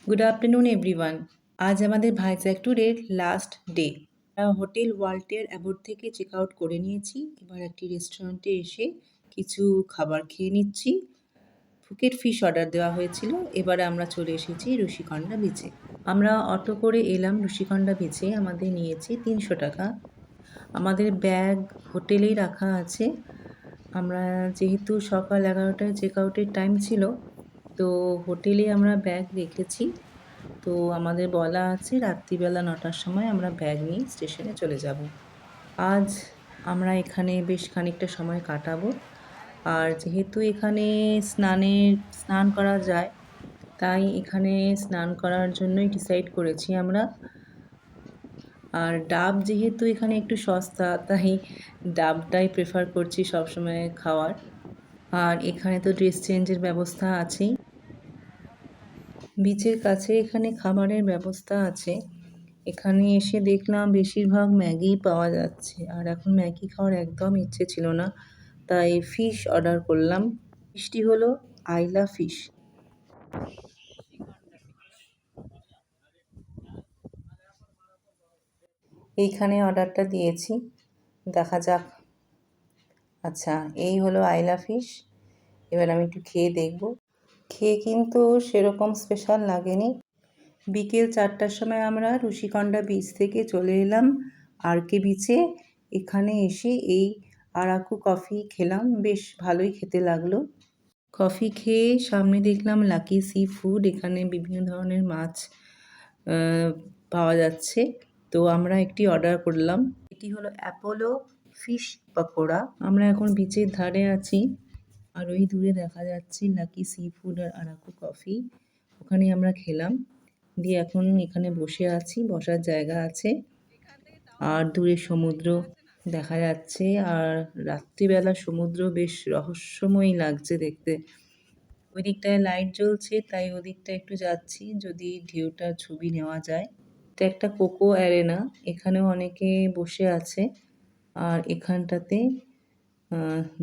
Good afternoon everyone. আজ আমাদের ভাইজ্যাক ট্যুরের লাস্ট ডে। হোটেল ওয়াল্টের অ্যাবোর্ড থেকে চেক আউট করে নিয়েছি। এবার একটি রেস্টুরেন্টে এসে কিছু খাবার খেয়ে নিচ্ছি। ফুকেট ফিশ অর্ডার দেওয়া হয়েছিল। এবারে আমরা চলে এসেছি ঋষিকন্যা বিচে। আমরা অটো করে এলাম ঋষিকন্যা বিচে। আমাদের নিয়েছে ৩০০ টাকা। আমাদের ব্যাগ হোটেলেই রাখা আছে। আমরা যেহেতু সকাল ১১টায় চেক আউটের টাইম ছিল, তো হোটেলে আমরা ব্যাগ রেখেছি। তো আমাদের বলা আছে রাত্রিবেলা ৯টার সময় আমরা ব্যাগ নিয়ে স্টেশনে চলে যাব। আজ আমরা এখানে বেশ খানিকটা সময় কাটাবো। আর যেহেতু এখানে স্নান করা যায়, তাই এখানে স্নান করার জন্যই ডিসাইড করেছি আমরা। আর ডাব যেহেতু এখানে একটু সস্তা, তাই ডাবটাই প্রেফার করছি সবসময় খাওয়ার। আর এখানে তো ড্রেস চেঞ্জের ব্যবস্থা আছেই। বিচের কাছে এখানে খাবারের ব্যবস্থা আছে। এখানে এসে দেখলাম বেশিরভাগ ম্যাগিই পাওয়া যাচ্ছে। আর এখন ম্যাগি খাওয়ার একদম ইচ্ছে ছিল না, তাই ফিশ অর্ডার করলাম। ফিশটি হলো আইলা ফিশ। এইখানে অর্ডারটা দিয়েছি, দেখা যাক। আচ্ছা, এই হলো আইলা ফিশ। এবার আমি একটু খেয়ে দেখব। খেয়ে কিন্তু সেরকম স্পেশাল লাগেনি। বিকেল ৪টার সময় আমরা ঋষিকন্যা বিচ থেকে চলে এলাম আরকে বিচে। এখানে এসে এই আরাকু কফি খেলাম, বেশ ভালোই খেতে লাগলো। কফি খেয়ে সামনে দেখলাম লাকি সি ফুড। এখানে বিভিন্ন ধরনের মাছ পাওয়া যাচ্ছে। তো আমরা একটি অর্ডার করলাম। এটি হলো অ্যাপোলো ফিশ পকোড়া। আমরা এখন বিচের ধারে আছি, আর ওই দূরে দেখা যাচ্ছে লাকি সি ফুড আর আরাকু কফি। ওখানে আমরা খেলাম, দিয়ে এখন এখানে বসে আছি, বসার জায়গা আছে। আর দূরে সমুদ্র দেখা যাচ্ছে। আর রাত্রিবেলা সমুদ্র বেশ রহস্যময়ী লাগছে দেখতে। ওই দিকটায় লাইট জ্বলছে, তাই ওদিকটা একটু যাচ্ছি, যদি ঢেউটার ছবি নেওয়া যায়। এটা একটা কোকো অ্যারেনা, এখানেও অনেকে বসে আছে। আর এখানটাতে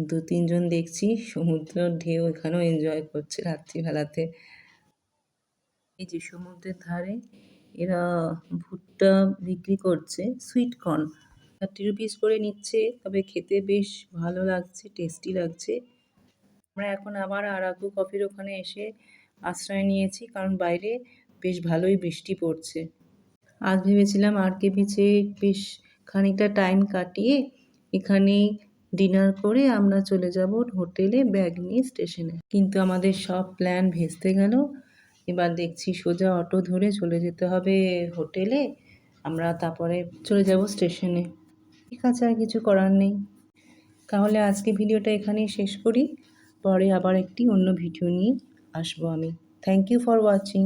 ২-৩ জন দেখছি সমুদ্রের ঢেউ এখানেও এনজয় করছে রাত্রিবেলাতে। এই যে সমুদ্রের ধারে এরা ভুট্টা বিক্রি করছে, সুইট কর্ন। 30 রুপিস করে নিচ্ছে, তবে খেতে বেশ ভালো লাগছে, টেস্টি লাগছে। আমরা এখন আবার আরাকু কফির ওখানে এসে আশ্রয় নিয়েছি, কারণ বাইরে বেশ ভালোই বৃষ্টি পড়ছে। আজ ভেবেছিলাম আরকে বিচে বেশ খানিকটা টাইম কাটিয়ে এখানেই ডিনার করে আমরা চলে যাব হোটেলে ব্যাগ নিয়ে স্টেশনে। কিন্তু আমাদের সব প্ল্যান ভেস্তে গেল। এবার দেখছি সোজা অটো ধরে চলে যেতে হবে হোটেলে, আমরা তারপরে চলে যাব স্টেশনে। ঠিক আছে, আর কিছু করার নেই। তাহলে আজকে ভিডিওটা এখানেই শেষ করি। পরে আবার একটি অন্য ভিডিও নিয়ে আসবো আমি। Thank you for watching.